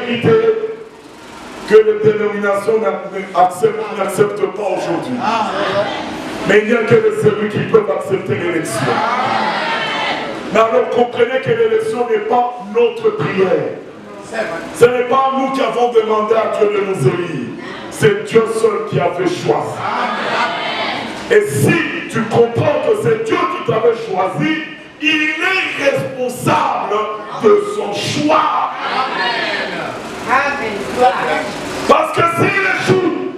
vérité que les dénominations n'acceptent pas aujourd'hui. Mais il n'y a que celui qui peut accepter l'élection. Mais alors comprenez que l'élection n'est pas notre prière. Ce n'est pas nous qui avons demandé à Dieu de nous élire. C'est Dieu seul qui avait choisi. Et si tu comprends que c'est Dieu qui t'avait choisi, il est responsable de son choix. Parce que s'il échoue,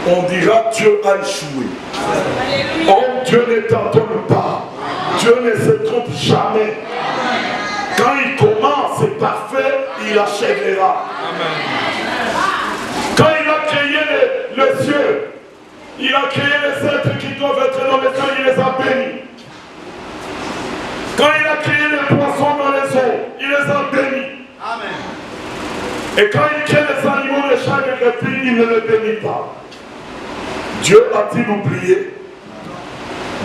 on dira Dieu a échoué. Oh, Dieu ne t'abandonne pas. Dieu ne se trompe jamais. Quand il commence, c'est parfait, il achèvera. Quand il a créé les cieux, il a créé les êtres qui doivent être dans les cieux, il les a bénis. Quand il a créé les poissons dans les eaux, il les a bénis. Amen. Et quand il crée les animaux, les chats et les reptiles, il ne les bénit pas. Dieu a-t-il oublié?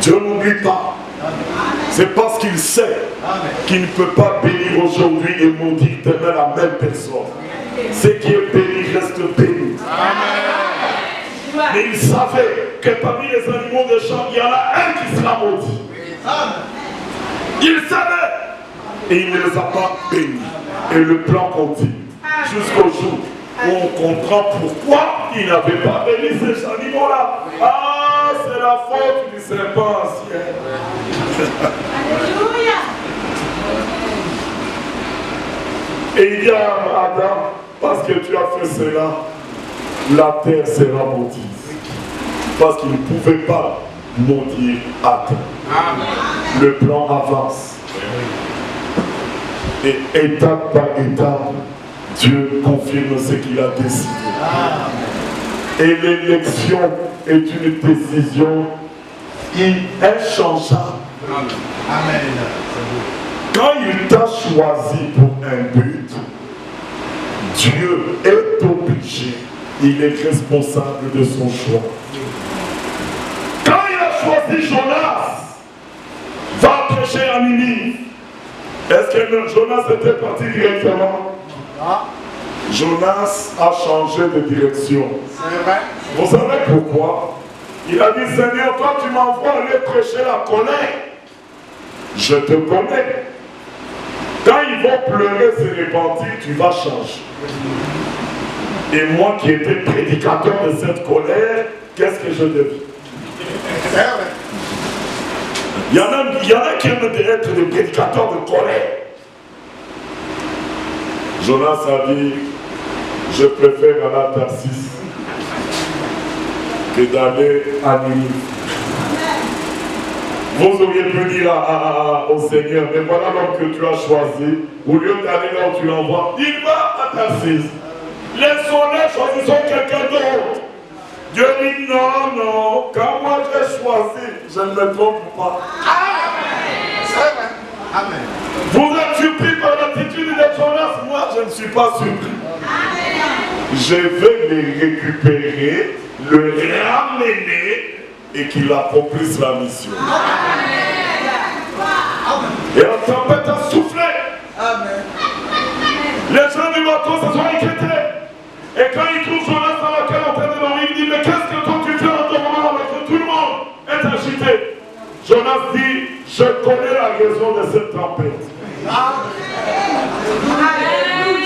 Dieu n'oublie pas. C'est parce qu'il sait qu'il ne peut pas bénir aujourd'hui et maudire demain la même personne. Ce qui est béni reste béni. Amen. Mais il savait que parmi les animaux des champs, il y en a un qui sera maudit. Il savait. Et il ne les a pas bénis. Et le plan continue. Jusqu'au jour où on comprend pourquoi il n'avait pas béni ces animaux-là. Ah, c'est la faute du serpent ancien. Alléluia. Et il dit à Adam, parce que tu as fait cela, la terre sera maudite. Parce qu'il ne pouvait pas maudire Adam. Le plan avance. Et étape par étape, Dieu confirme ce qu'il a décidé. Et l'élection est une décision inchangeable. Amen. Quand il t'a choisi pour un but, Dieu est obligé, il est responsable de son choix. Quand il a choisi Jonas, va prêcher à Ninive. Est-ce que Jonas était parti directement? Jonas a changé de direction. Vous savez pourquoi? Il a dit, Seigneur, toi tu m'envoies aller prêcher la colère. Je te connais. Quand ils vont pleurer, se repentir, tu vas changer. Et moi qui étais prédicateur de cette colère, qu'est-ce que je deviens? Il y en a qui aiment être des prédicateurs de colère. Jonas a dit, je préfère aller à Tarsis que d'aller à Ninive. Vous auriez pu dire au Seigneur, mais voilà l'homme que tu as choisi, au lieu d'aller là où tu l'envoies, il va à Tarsis. Laissons-les, choisissons quelqu'un d'autre. Dieu dit non, non, quand moi j'ai choisi, je ne me trompe pas. Amen. Amen. Vous êtes surpris par l'attitude de Jonas, moi je ne suis pas surpris. Amen. Je vais les récupérer, le ramener et qu'il accomplisse la mission. Amen. Et la tempête a soufflé. Amen. Les gens du bateau se sont inquiétés. Et quand ils trouvent Jonas dans la quarantaine de l'homme, il dit, mais qu'est-ce que toi tu fais en ton moment avec tout le monde est agité? Jonas dit, je connais la raison de cette tempête.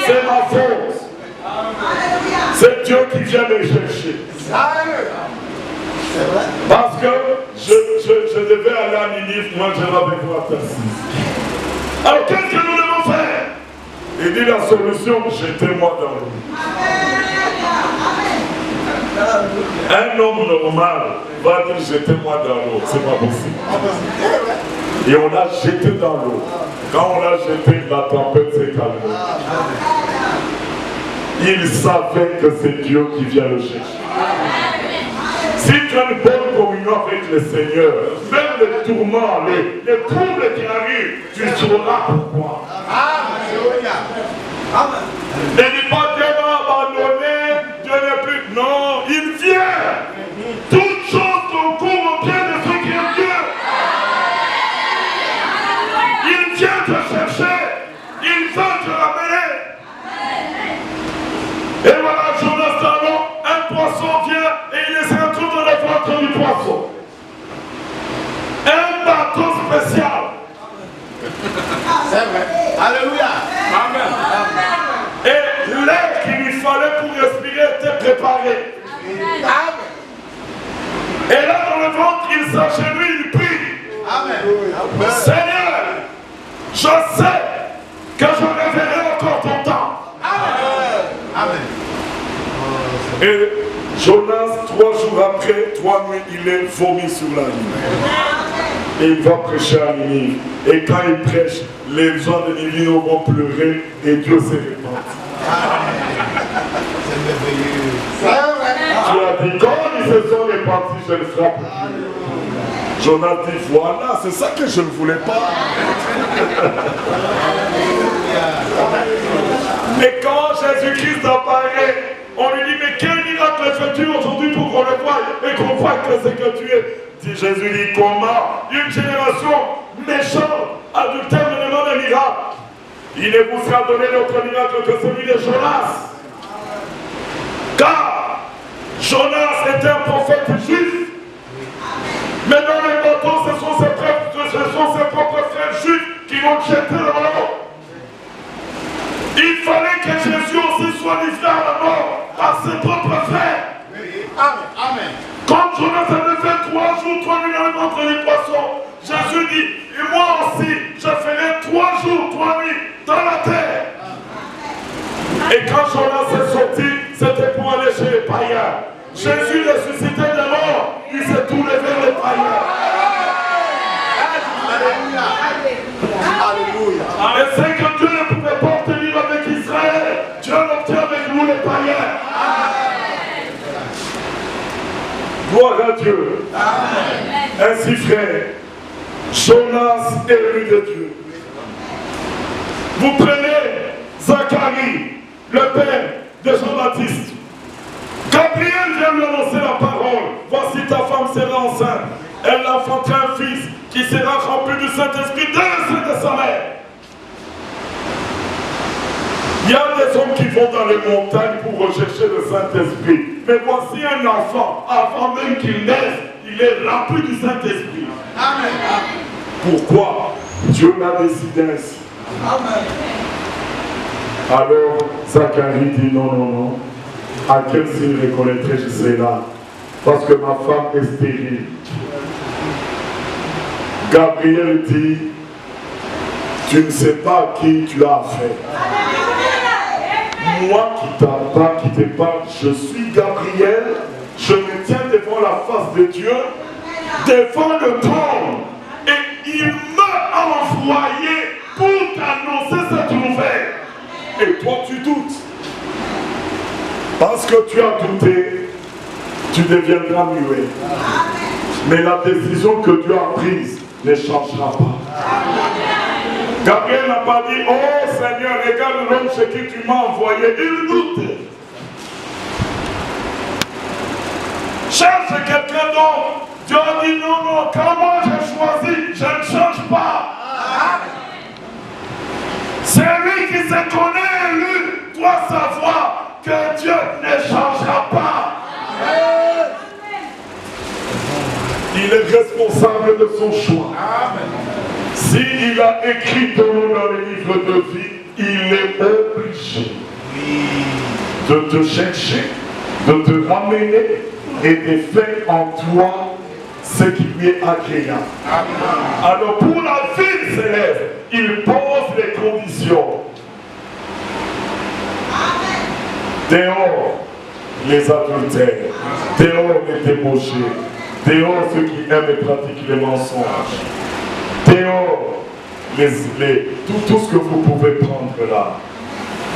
C'est ma faute. C'est Dieu qui vient me chercher. Parce que je devais aller à Ninive, moi je l'avais vu à Tarsis. Alors qu'est-ce que nous devons faire? Il dit la solution, jetez-moi dans l'eau. Un homme normal va dire jetez-moi dans l'eau, c'est pas possible. Et on l'a jeté dans l'eau. Quand on l'a jeté, la tempête s'est calmée. Il savait que c'est Dieu qui vient le chercher. Si tu as une bonne communion avec le Seigneur, même les tourments, les troubles qui arrivent, tu sauras pourquoi. Ne dis pas Dieu m'a abandonné, Dieu n'est plus. Non, il vient. Toutes choses concourent au bien de ceux qui aiment Dieu. Il vient te chercher. Il va te ramener. préparé. Amen. Et là, dans le ventre, il s'agenouille, il prie. Amen. Seigneur, je sais que je reverrai encore ton temps. Amen. Et Jonas, 3 jours après, 3 nuits, il est vomi sur la ligne. Et il va prêcher à Ninive. Et quand il prêche, les gens de Ninive vont pleurer et Dieu se répand. C'est merveilleux. Tu as dit, quand ils se sont répartis, je le frappe. Jonas dit, voilà, c'est ça que je ne voulais pas. Et quand Jésus-Christ apparaît, on lui dit, mais quel miracle fais-tu aujourd'hui pour qu'on le voie et qu'on voit que c'est que tu es. Dit Jésus dit, comment une génération méchante, adultère, me demande un miracle. Il ne vous sera donné d'autre miracle que celui de Jonas. Car Jonas était un prophète juif. Mais dans les bateaux, ce sont ses propres frères juifs qui vont jeter dans l'eau. Il fallait que Jésus aussi soit livré à la mort par ses propres frères. Amen. Quand Jonas avait fait 3 jours, 3 nuits dans le ventre des poissons, Jésus dit, et moi aussi, je ferai 3 jours, 3 nuits dans la terre. Et quand Jonas est sorti, c'était pour aller chez les païens. Jésus ressuscité de mort, il s'est tourné vers les païens. Alléluia. Et c'est que Dieu ne pouvait pas obtenir avec Israël, Dieu l'obtient avec nous les païens. Gloire à Dieu. Amen. Ainsi, frère, Jonas élu de Dieu. Vous prenez Zacharie, le père de Jean-Baptiste. Gabriel vient lui annoncer la parole. Voici ta femme sera enceinte. Elle enfantera un fils qui sera rempli du Saint-Esprit dès le sein de sa mère. Il y a des hommes qui vont dans les montagnes pour rechercher le Saint-Esprit. Mais voici un enfant, avant même qu'il naisse, il est rempli du Saint-Esprit. Amen. Pourquoi Dieu l'a décidé ainsi. Amen. Alors Zacharie dit non, non, non. À quel signe reconnaîtrai je cela? Parce que ma femme est stérile. Gabriel dit, tu ne sais pas à qui tu as affaire. Moi qui te parle, je suis Gabriel, je me tiens devant la face de Dieu, devant le trône, et il m'a envoyé pour t'annoncer cette nouvelle. Et toi tu doutes. Parce que tu as douté, tu deviendras muet. Mais la décision que Dieu a prise ne changera pas. Gabriel n'a pas dit, oh Seigneur, regarde l'homme chez qui tu m'as envoyé. Il doute. Cherche quelqu'un d'autre. Dieu a dit, non, non, quand moi j'ai choisi, je ne change pas. C'est lui qui se connaît élu doit savoir que Dieu ne changera pas. Il est responsable de son choix. S'il a écrit ton nom dans le livre de vie, il est obligé de te chercher, de te ramener et de faire en toi ce qui lui est agréable. Alors pour la vie céleste, il pose les conditions. Dehors les adultères, dehors les débauchés, dehors ceux qui aiment et pratiquent les mensonges, dehors tout ce que vous pouvez prendre là.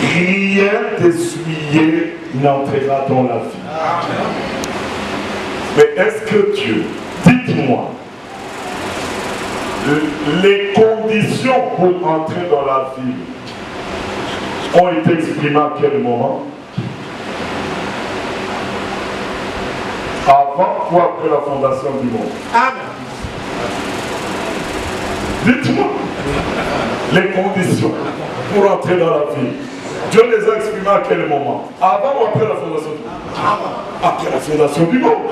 Rien d'essuyé n'entrera dans la vie. Mais est-ce que Dieu, dites-moi, les conditions pour entrer dans la vie ont été exprimées à quel moment? Avant ou après la fondation du monde? Amen. Dites-moi les conditions pour entrer dans la vie. Dieu les a exprimées à quel moment? Avant ou après la fondation du monde? Après la fondation du monde.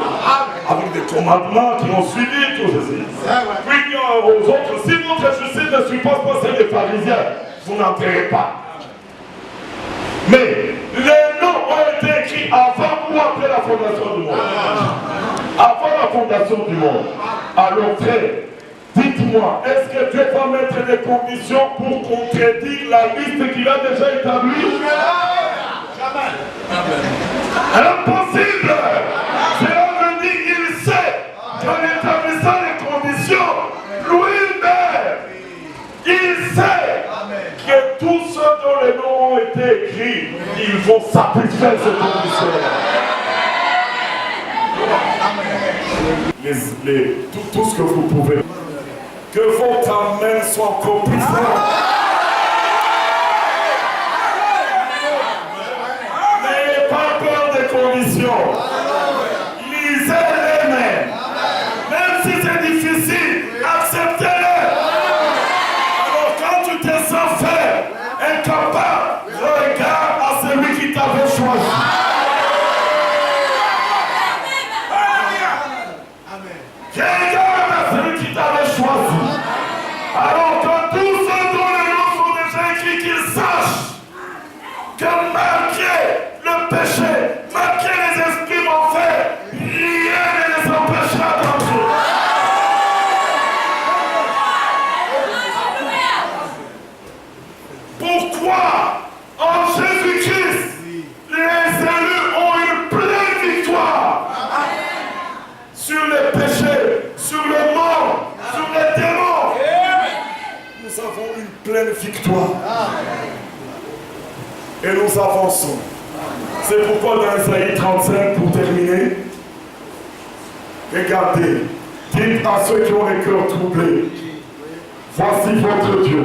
Avec des commandements qui ont suivi tout ceci. Puis il y a aux autres, si votre justice ne suppose pas celle des pharisiens, vous n'entrerez pas. Mais les noms ont été écrits avant ou fondation du monde. Avant la fondation du monde. Alors frère, dites-moi, est-ce que Dieu va mettre des conditions pour contredire la liste qu'il a déjà établie? Impossible! Cela veut dire qu'il sait qu'en établissant les conditions, lui-même, il sait que tous ceux dont les noms ont été écrits, ils vont satisfaire ces conditions-là. Tout ce que vous pouvez. Que votre amen soit encore plus fort. N'ayez pas peur des conditions. Lisez-les même. Même si c'est difficile, acceptez-les. Alors quand tu te sens faire, incapable, regarde à celui qui t'avait choisi. Regarde à celui qui t'avait choisi. Alors que tous ceux dont les noms sont déjà écrits, qu'ils sachent que malgré le péché, malgré les esprits mauvais, rien ne les empêchera d'entrer. Pourquoi en Jésus-Christ, les élus ont une pleine victoire sur les péchés, sur le mort, sur les démons. Nous avons une pleine victoire. Et nous avançons. C'est pourquoi dans Isaïe 35, pour terminer, regardez, dites à ceux qui ont les cœurs troublés, voici votre Dieu.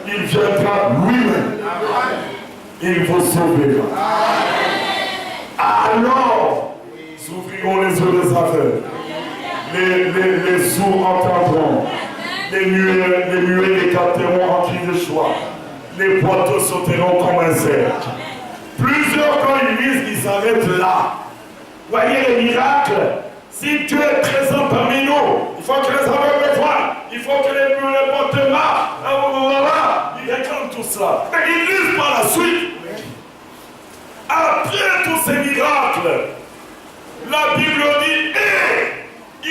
Il viendra lui-même. Il vous sauvera. Alors, s'ouvriront les yeux des aveugles. Les sourds entendront. Les muets écarteront en cri de joie. Les boiteux sauteront comme un cerf. Plusieurs, quand ils lisent, ils s'arrêtent là. Voyez les miracles. Si Dieu est présent parmi nous, il faut que les aveugles voient. Il faut que les boiteux marchent. Ils réclament tout cela. Mais ils lisent par la suite. Après tous ces miracles, la Bible dit,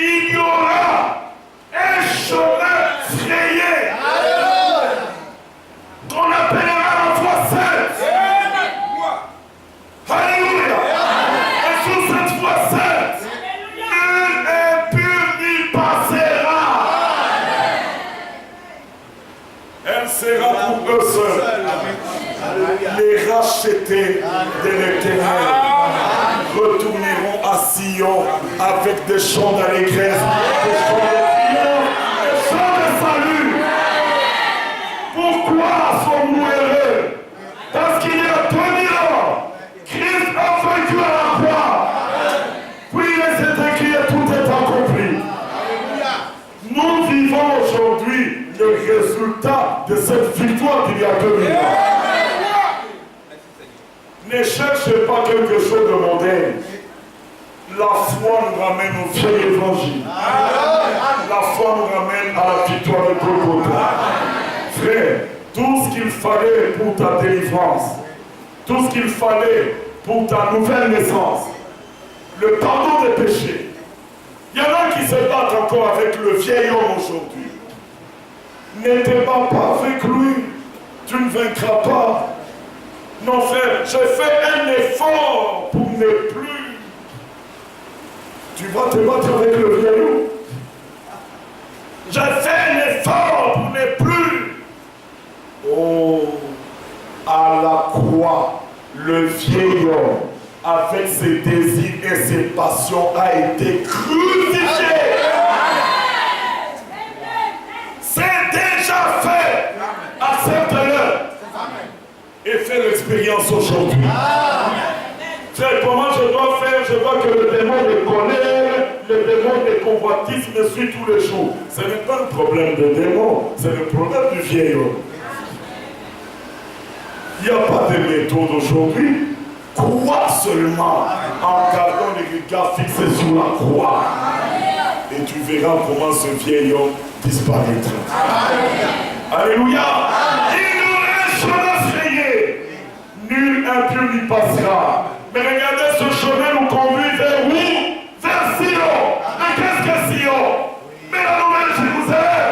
et il y aura un chemin frayé qu'on appellera la voie sainte. Alléluia. Et sur cette voie sainte, nul impur n'y passera. Elle sera pour eux seuls. Les rachetés de l'Éternel retourneront à Sion avec des chants d'allégresse, des chants de salut. Pourquoi sommes-nous heureux? Parce qu'il y a 2000 ans, Christ a vaincu à la croix. Puis il s'est écrit et tout est accompli. Nous vivons aujourd'hui le résultat de cette victoire d'il y a 2000 ans. Ne cherchez pas quelque chose de moderne. La foi nous ramène au vieil évangile. La foi nous ramène à la victoire de Golgotha. Frère, tout ce qu'il fallait pour ta délivrance, tout ce qu'il fallait pour ta nouvelle naissance, le pardon des péchés. Il y en a qui se battent encore avec le vieil homme aujourd'hui. Ne te bats pas avec lui. Tu ne vaincras pas. Non frère, j'ai fait un effort pour ne plus. Tu vas te battre avec le vieil homme. J'ai fait un effort pour ne plus. Oh, à la croix, le vieil homme, avec ses désirs et ses passions, a été crucifié. C'est déjà fait. Accepte-le. Et fais l'expérience aujourd'hui. C'est comment je dois faire. Je vois que le démon de colère, le démon de convoitisme me suit tous les jours. Ce n'est pas le problème de démon, c'est le problème du vieil homme. Il n'y a pas de méthode aujourd'hui. Crois seulement en gardant les regards fixés sur la croix. Et tu verras comment ce vieil homme disparaîtra. Alléluia. Il nous laisse chemin frayé. Nul impur n'y passera. Mais regardez, ce chemin nous conduit vers où? Vers Sion. Mais qu'est-ce que Sion? Mais la nouvelle Jérusalem.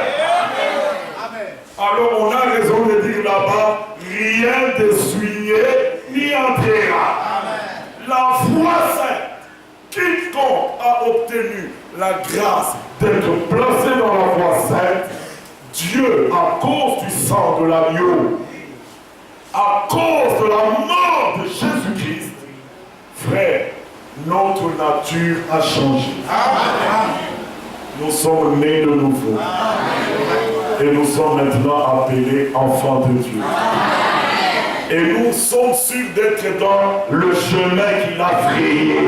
Alors on a raison de dire là-bas, rien d'essuyé ni enterra. La foi sainte, quiconque a obtenu la grâce d'être placé dans la voie sainte, Dieu, à cause du sang de l'agneau, à cause de la mort de Jésus-Christ, frère, notre nature a changé. Nous sommes nés de nouveau. Et nous sommes maintenant appelés enfants de Dieu. Et nous sommes sûrs d'être dans le chemin qu'il a frayé.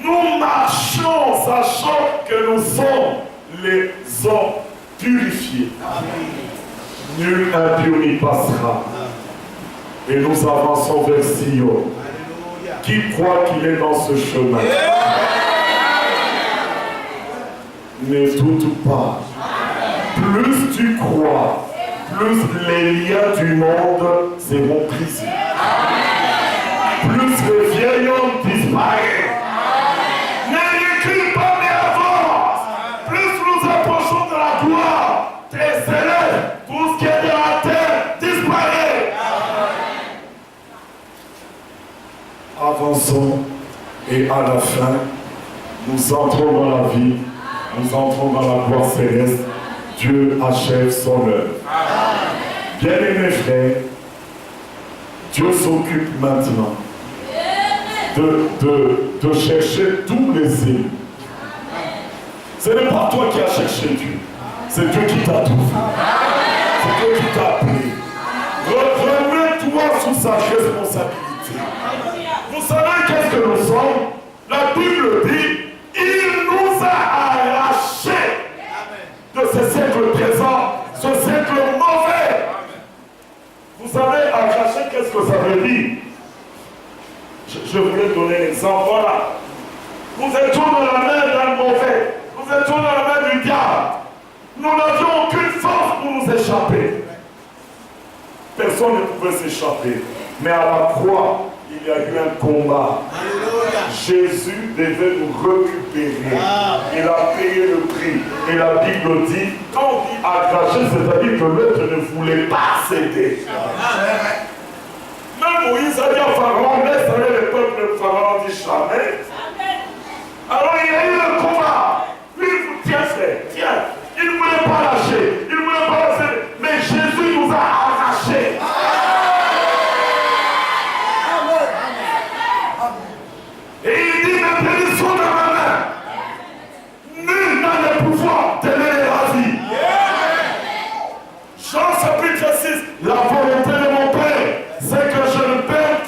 Nous marchons sachant que nous sommes les hommes purifiés. Nul impur n'y passera. Et nous avançons vers Sion. Qui croit qu'il est dans ce chemin? Ne doute pas. Plus tu crois, plus les liens du monde seront brisés. Plus le vieil homme disparaît. Ne recule pas mais avance. Plus nous approchons de la gloire, tes élèves, tout ce qui est de la terre disparaît. Avançons et à la fin, nous entrons dans la vie, nous entrons dans la gloire céleste. Dieu achève son œuvre. Bien-aimés frères, Dieu s'occupe maintenant de chercher tous les élus. Ce n'est pas toi qui as cherché Dieu, c'est Dieu qui t'a tout fait. C'est Dieu qui t'a appelé. Remets-toi sous sa responsabilité. Vous savez qu'est-ce que nous sommes? La Bible dit, il nous a arrachés de ce siècle présent, ce siècle mauvais. Vous savez, arracher, qu'est-ce que ça veut dire? Je voulais donner l'exemple. Voilà. Nous étions dans la main d'un mauvais. Nous étions dans la main du diable. Nous n'avions aucune force pour nous échapper. Personne ne pouvait s'échapper. Mais à la croix, il y a eu un combat. Jésus devait nous récupérer. Il a payé le prix. Et la Bible dit, quand on dit arracher, c'est-à-dire que l'autre ne voulait pas céder. Même Moïse a dit à Pharaon, laisse aller le peuple de Pharaon, dit jamais. Alors il y a eu le combat. Lui, il vous tient, frère, tiens. Il ne voulait pas lâcher. Il ne voulait pas lâcher. Mais Jésus nous a arrachés. Et il dit, mes bénis sont dans ma main. Nul n'a le pouvoir de les ravir. Jean chapitre 6, la volonté de mon Père, c'est que je ne perde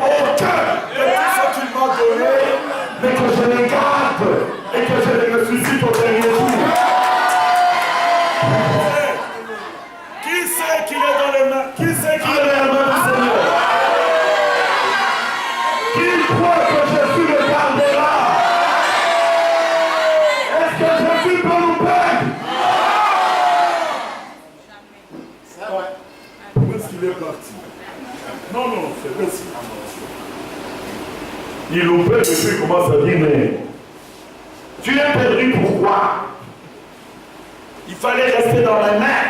aucun de tout ce qu'il m'a donné, mais que je les garde et que je les ressuscite au dernier jour. Qui sait qu'il est dans les mains? Qui sait qu'il est dans les mains du Seigneur? Qui croit que Jésus le gardera? Est-ce que Jésus peut nous perdre? C'est vrai. Où est-ce qu'il est parti? Non, c'est merci. Il nous perd et puis il commence à dire, mais tu es perdu, pourquoi? Il fallait rester dans les mains.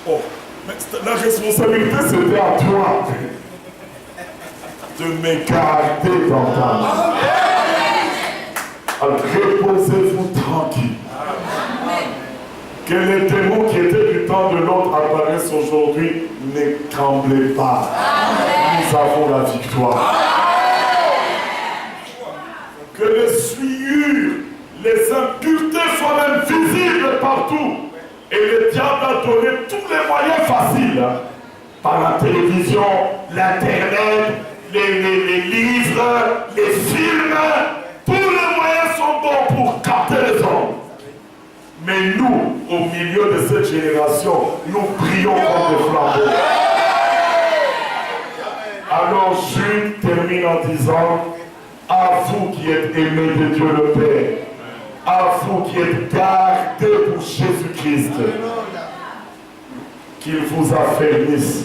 Oh, mais la responsabilité c'était à toi de me garder dans ta main. Reposez-vous tranquille. Que les démons qui étaient du temps de l'autre apparaissent aujourd'hui, ne tremblez pas. Nous avons la victoire. Que les souillures, les impuretés soient même visibles partout. Et le diable a donné tous les moyens faciles. Par la télévision, l'internet, les livres, les films. Tous les moyens sont bons pour capter les hommes. Mais nous, au milieu de cette génération, nous prions comme des flambeaux. Alors Jude termine en disant, à vous qui êtes aimés de Dieu le Père, à vous qui êtes gardés pour Jésus-Christ, qu'il vous affermisse.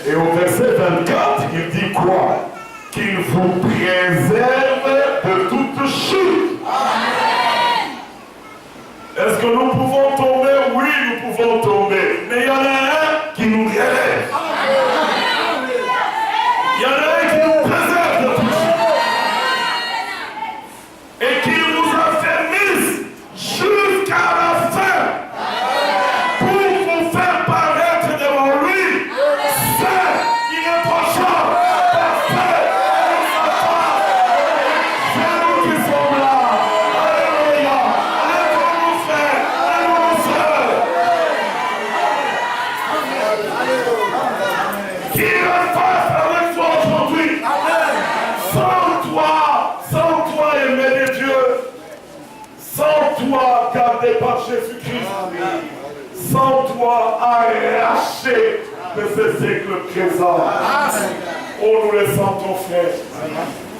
Et au verset 24, il dit quoi? Qu'il vous préserve de toute chute. Est-ce que nous pouvons tomber? Oui, nous pouvons tomber. Mais il y en a un qui nous relève. Il y en a un qui nous préserve de toute chute. Et qui nous affermisse jusqu'à la fin. Pour vous faire paraître devant lui. Saint, irréprochable, parfait, innocent. C'est nous qui sommes là. Alléluia. Lève-nous, frères. Lève-nous, sœurs. Qui est face avec toi aujourd'hui? Sans toi, aimé de Dieu. Sans toi, gardé par Jésus-Christ. Sans toi, arraché de ce siècle présent. Oh, nous les sentons, frère.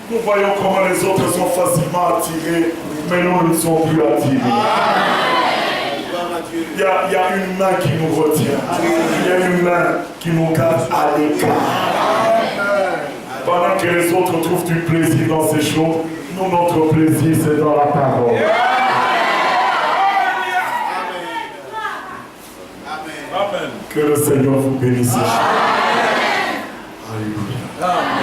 Nous voyons comment les autres sont facilement attirés, mais nous ne sommes plus attirés. Il y a une main qui nous retient. Il y a une main qui nous garde à l'écart. Pendant que les autres trouvent du plaisir dans ces choses, nous, notre plaisir, c'est dans la parole. Amen. Que le Seigneur vous bénisse. Alléluia.